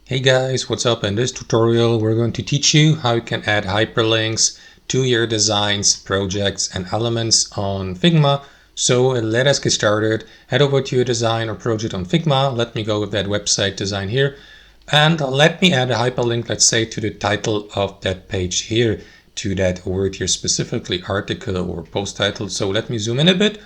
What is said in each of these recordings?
Hey guys, what's up? In this tutorial we're going to teach you how you can add hyperlinks to your designs, projects and elements on Figma. So let us get started. Head over to your design or project on Figma. Let me go with that website design here and let me add a hyperlink, let's say, to the title of that page here, to that word here, specifically article or post title. So let me zoom in a bit.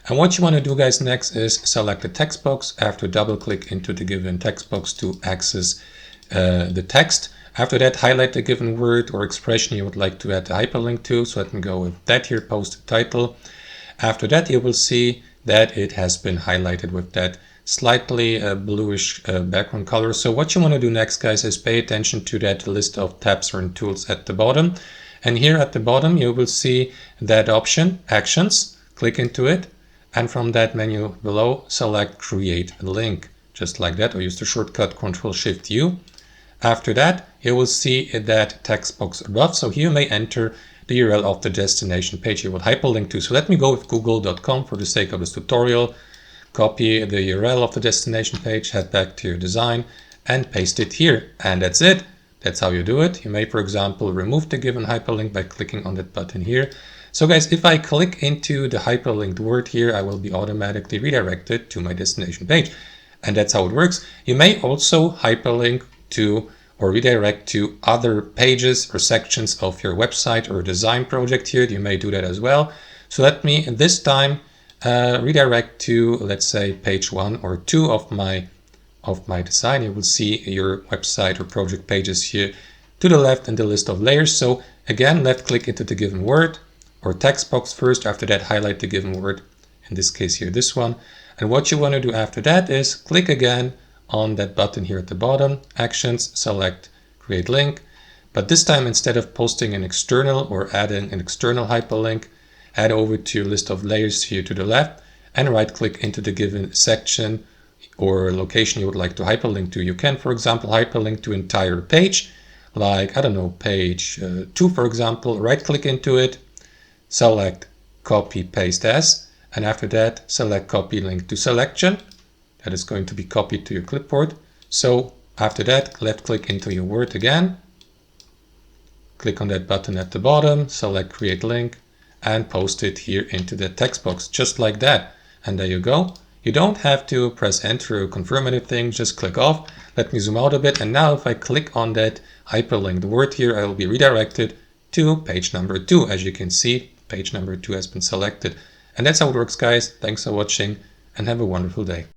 And what you want to do, guys, next is select the text box. After double click into the given text box to access the text. After that, highlight the given word or expression you would like to add the hyperlink to. So let me go with that here, post title. After that, you will see that it has been highlighted with that slightly bluish background color. So what you want to do next, guys, is pay attention to that list of tabs or tools at the bottom. And here at the bottom, you will see that option, Actions. Click into it. And from that menu below, select Create a Link, just like that, or use the shortcut Ctrl-Shift-U. After that, you will see that text box above. So here you may enter the URL of the destination page you would hyperlink to. So let me go with google.com for the sake of this tutorial. Copy the URL of the destination page, head back to your design and paste it here. And that's it. That's how you do it. You may, for example, remove the given hyperlink by clicking on that button here. So guys, if I click into the hyperlinked word here, I will be automatically redirected to my destination page. And that's how it works. You may also hyperlink to or redirect to other pages or sections of your website or design project here. You may do that as well. So let me this time redirect to, let's say, page 1 or 2 of my design. You will see your website or project pages here to the left in the list of layers. So again, left click into the given word or text box first. After that, highlight the given word, in this case here, this one. And what you want to do after that is click again on that button here at the bottom, Actions, select Create Link. But this time, instead of posting an external or adding an external hyperlink, head over to your list of layers here to the left and right click into the given section or location you would like to hyperlink to. You can, for example, hyperlink to entire page, like, I don't know, page 2, for example. Right click into it, select Copy Paste As, and after that, select Copy Link to Selection. That is going to be copied to your clipboard. So after that, left click into your word again, click on that button at the bottom, select Create Link, and post it here into the text box, just like that. And there you go. You don't have to press enter or confirm anything, just click off. Let me zoom out a bit. And now if I click on that hyperlinked word here, I will be redirected to page number 2. As you can see, page number 2 has been selected. And that's how it works, guys. Thanks for watching and have a wonderful day.